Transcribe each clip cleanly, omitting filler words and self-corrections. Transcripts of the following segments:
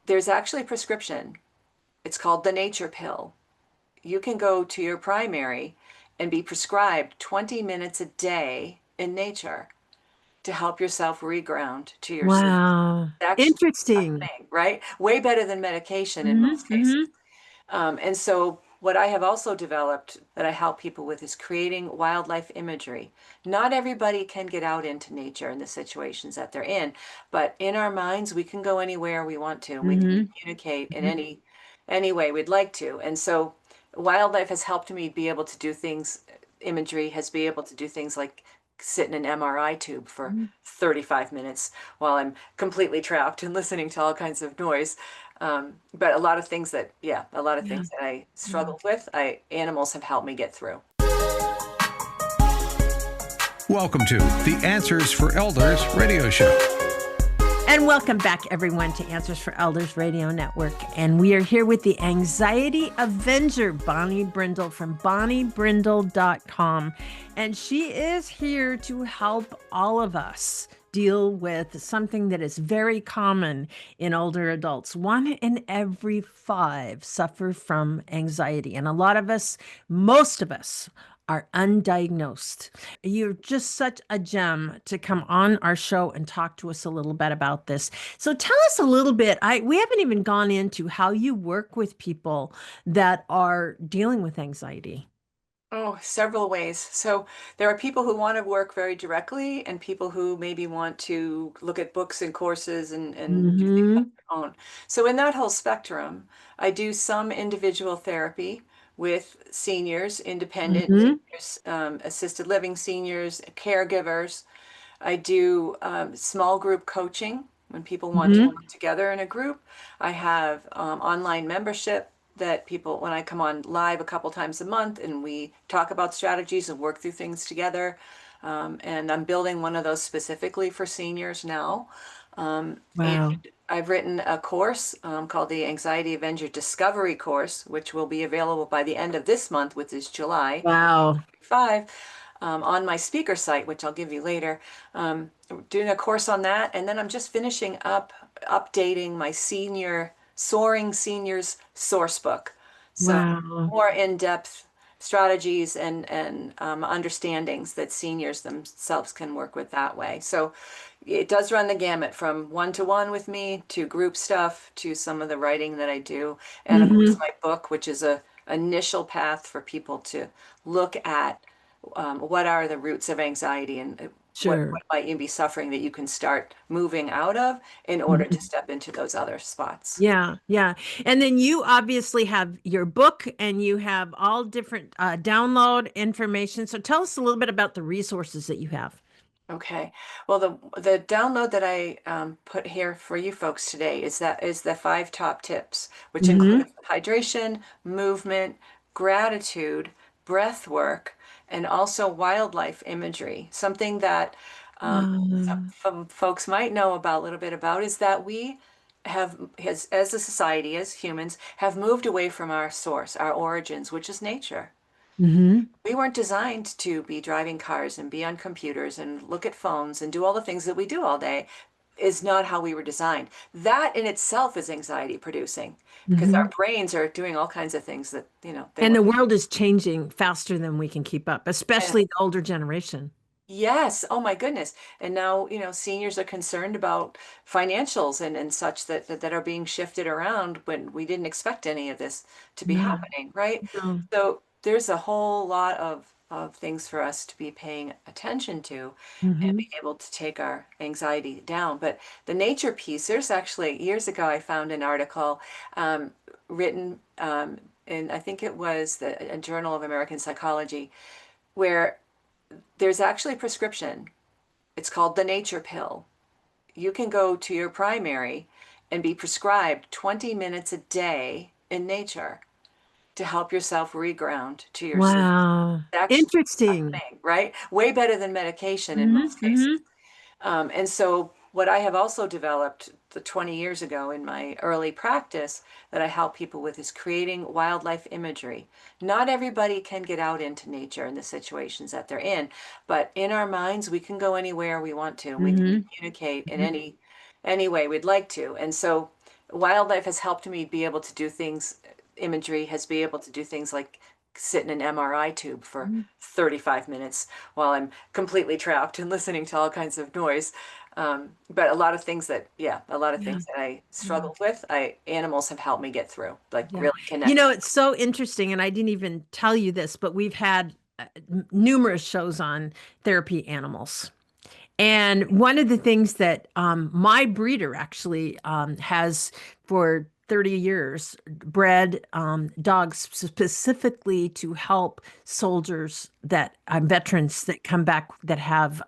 there's actually a prescription. It's called the nature pill. You can go to your primary and be prescribed 20 minutes a day in nature to help yourself reground to your source. Wow. It's actually a Interesting. thing, right? Way better than medication in Hmm. most cases. Hmm. And so what I have also developed that I help people with is creating wildlife imagery. Not everybody can get out into nature in the situations that they're in, but in our minds, we can go anywhere we want to. We can Hmm. communicate in any way we'd like to. And so wildlife has helped me be able to do things, imagery has been able to do things like sit in an MRI tube for Hmm. 35 minutes while I'm completely trapped and listening to all kinds of noise. But a lot of things that, yeah, a lot of Yeah. things that I Yeah. struggled with, animals have helped me get through. Welcome to the Answers for Elders radio show. And welcome back, everyone, to Answers for Elders Radio Network. And we are here with the Anxiety Avenger, Bonnie Brindle from bonniebrindle.com. And she is here to help all of us deal with something that is very common in older adults. 1 in every 5 suffer from anxiety. And a lot of us, most of us, are undiagnosed. You're just such a gem to come on our show and talk to us a little bit about this. So tell us a little bit. We haven't even gone into how you work with people that are dealing with anxiety. Oh, several ways. So there are people who want to work very directly and people who maybe want to look at books and courses and do things on Mm-hmm. their own. So in that whole spectrum, I do some individual therapy with seniors, independent Mm-hmm. seniors, assisted living seniors, caregivers. I do small group coaching when people want to Mm-hmm. work together in a group. I have online membership that people, when I come on live a couple times a month and we talk about strategies and work through things together. And I'm building one of those specifically for seniors now. And Wow. I've written a course called the Anxiety Avenger Discovery Course, which will be available by the end of this month, which is July Wow. 5, on my speaker site, which I'll give you later. Doing a course on that. And then I'm just finishing up updating my Soaring Seniors source book. So Wow. more in-depth strategies and understandings that seniors themselves can work with that way. So it does run the gamut from one-to-one with me to group stuff to some of the writing that I do. And of course, Mm-hmm. my book, which is a initial path for people to look at what are the roots of anxiety and Sure. what might you be suffering that you can start moving out of in order to Mhm. step into those other spots. Yeah, yeah. And then you obviously have your book and you have all different download information. So tell us a little bit about the resources that you have. Okay. Well, the download that I put here for you folks today is the 5 top tips, which Mm-hmm. include hydration, movement, gratitude, breath work, and also wildlife imagery. Something that some folks might know about a little bit about is that we as a society, as humans, have moved away from our source, our origins, which is nature. Mm-hmm. We weren't designed to be driving cars and be on computers and look at phones and do all the things that we do all day is not how we were designed. That in itself is anxiety producing because Mm-hmm. our brains are doing all kinds of things that, they And weren't. the world is changing faster than we can keep up, And especially the older generation. yes, oh my goodness. And now, seniors are concerned about financials and such that are being shifted around when we didn't expect any of this to be No, happening, right? no. So there's a whole lot of things for us to be paying attention to and Mm-hmm. be able to take our anxiety down. But the nature piece, there's actually years ago I found an article written in I think it was a Journal of American Psychology where there's actually a prescription. It's called the nature pill. You can go to your primary and be prescribed 20 minutes a day in nature to help yourself reground to your source. Wow. Actually a Interesting. thing, right? Way better than medication in Mm-hmm. most cases. Mm-hmm. And so what I have also developed the 20 years ago in my early practice that I help people with is creating wildlife imagery. Not everybody can get out into nature in the situations that they're in, but in our minds, we can go anywhere we want to, and we can Mm-hmm. communicate in Mm-hmm. any way we'd like to. And so wildlife has helped me be able to do things. Imagery has been able to do things like sit in an MRI tube for 35 minutes while I'm completely trapped and listening to all kinds of noise. But a lot of things that, yeah, a lot of Yeah. things that I Yeah. struggled with, animals have helped me get through, like Yeah. really connect. It's so interesting, and I didn't even tell you this, but we've had numerous shows on therapy animals. And one of the things that my breeder actually has for 30 years bred dogs specifically to help soldiers that veterans that come back that have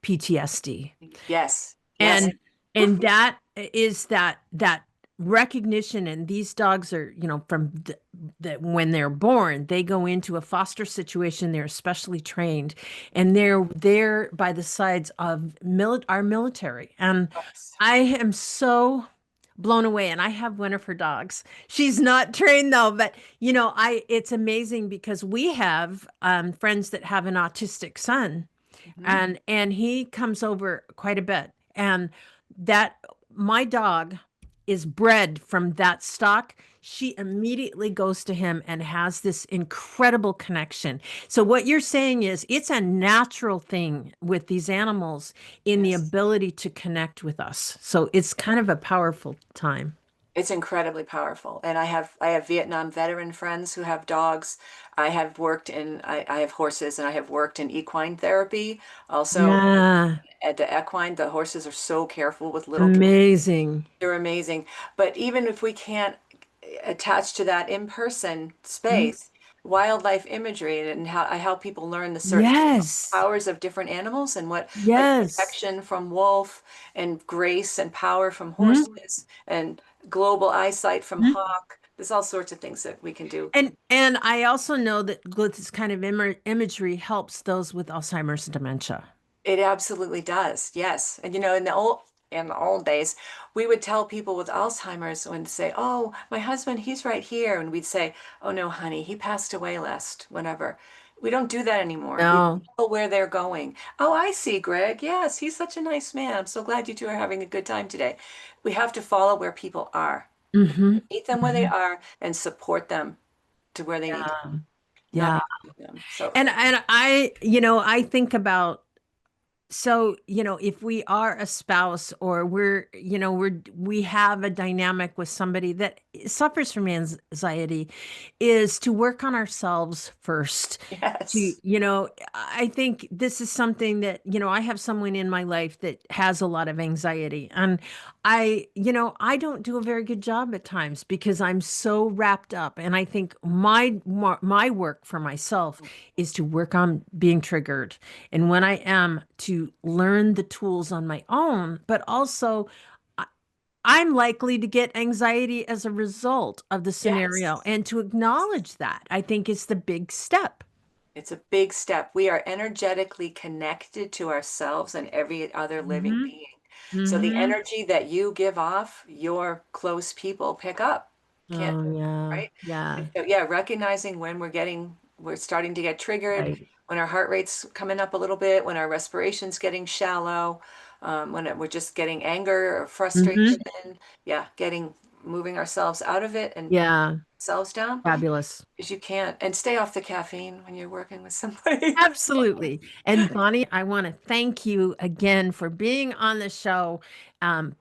PTSD. Yes, yes, And that is that recognition, and these dogs are, from that when they're born, they go into a foster situation, they're especially trained, and they're there by the sides of our military. And yes. I am so blown away, and I have one of her dogs. She's not trained though, but it's amazing because we have friends that have an autistic son, Mhm. and he comes over quite a bit, and that my dog is bred from that stock. She immediately goes to him and has this incredible connection. So what you're saying is it's a natural thing with these animals in the Yes. ability to connect with us. So it's kind of a powerful time. It's incredibly powerful. And I have Vietnam veteran friends who have dogs. I have horses, and I have worked in equine therapy. Also Yeah, at the equine, the horses are so careful with little kids. amazing. They're amazing. But even if we can't attach to that in-person Mhm. space, wildlife imagery and how I help people learn the certain Yes, powers of different animals and what, like yes. protection from wolf and grace and power from Mhm. horses and global eyesight from hawk. There's all sorts of things that we can do. And I also know that this kind of imagery helps those with Alzheimer's and dementia. It absolutely does. Yes. And in the old days, we would tell people with Alzheimer's when say, "Oh, my husband, he's right here." And we'd say, "Oh no, honey, he passed away last whenever." We don't do that anymore. We No. know where they're going. "Oh, I see, Greg. Yes, he's such a nice man. I'm so glad you two are having a good time today." We have to follow where people are, Hmm. meet them where they are, and support them to where they need to, Yeah. not Yeah. be them. So And I think about, so, if we are a spouse, or we have a dynamic with somebody that suffers from anxiety, is to work on ourselves first. To, yes. I think this is something that, I have someone in my life that has a lot of anxiety, and I don't do a very good job at times because I'm so wrapped up. And I think my work for myself is to work on being triggered. And when I am, to learn the tools on my own, but also I- I'm likely to get anxiety as a result of the scenario. Yes. And to acknowledge that, I think, is the big step. It's a big step. We are energetically connected to ourselves and every other living Hmm. being. So the Hmm. energy that you give off, your close people pick up. Can't, Oh, yeah. right? Yeah. And so, yeah, recognizing when we're starting to get triggered, Right. when our heart rate's coming up a little bit, when our respiration's getting shallow, we're just getting anger or Hmm. frustration. Yeah, moving ourselves out of it and Yeah. ourselves down. Fabulous. Because you can't, and stay off the caffeine when you're working with somebody. Absolutely. And Bonnie, I want to thank you again for being on the show.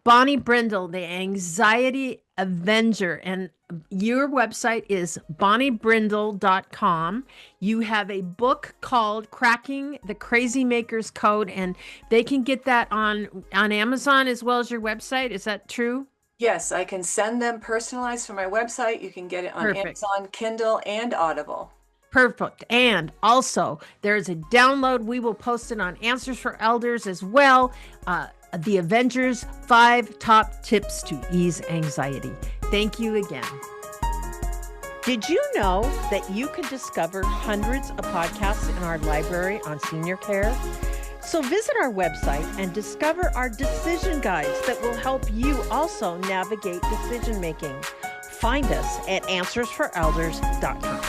Bonnie Brindle, the Anxiety Avenger. And your website is bonniebrindle.com. You have a book called Cracking the Crazymakers Code, and they can get that on Amazon as well as your website. Is that true? Yes, I can send them personalized from my website. You can get it on Perfect. Amazon, Kindle, and Audible. Perfect. And also, there's a download. We will post it on Answers for Elders as well. The Avengers 5 Top Tips to Ease Anxiety. Thank you again. Did you know that you can discover hundreds of podcasts in our library on senior care? So visit our website and discover our decision guides that will help you also navigate decision making. Find us at answersforelders.com.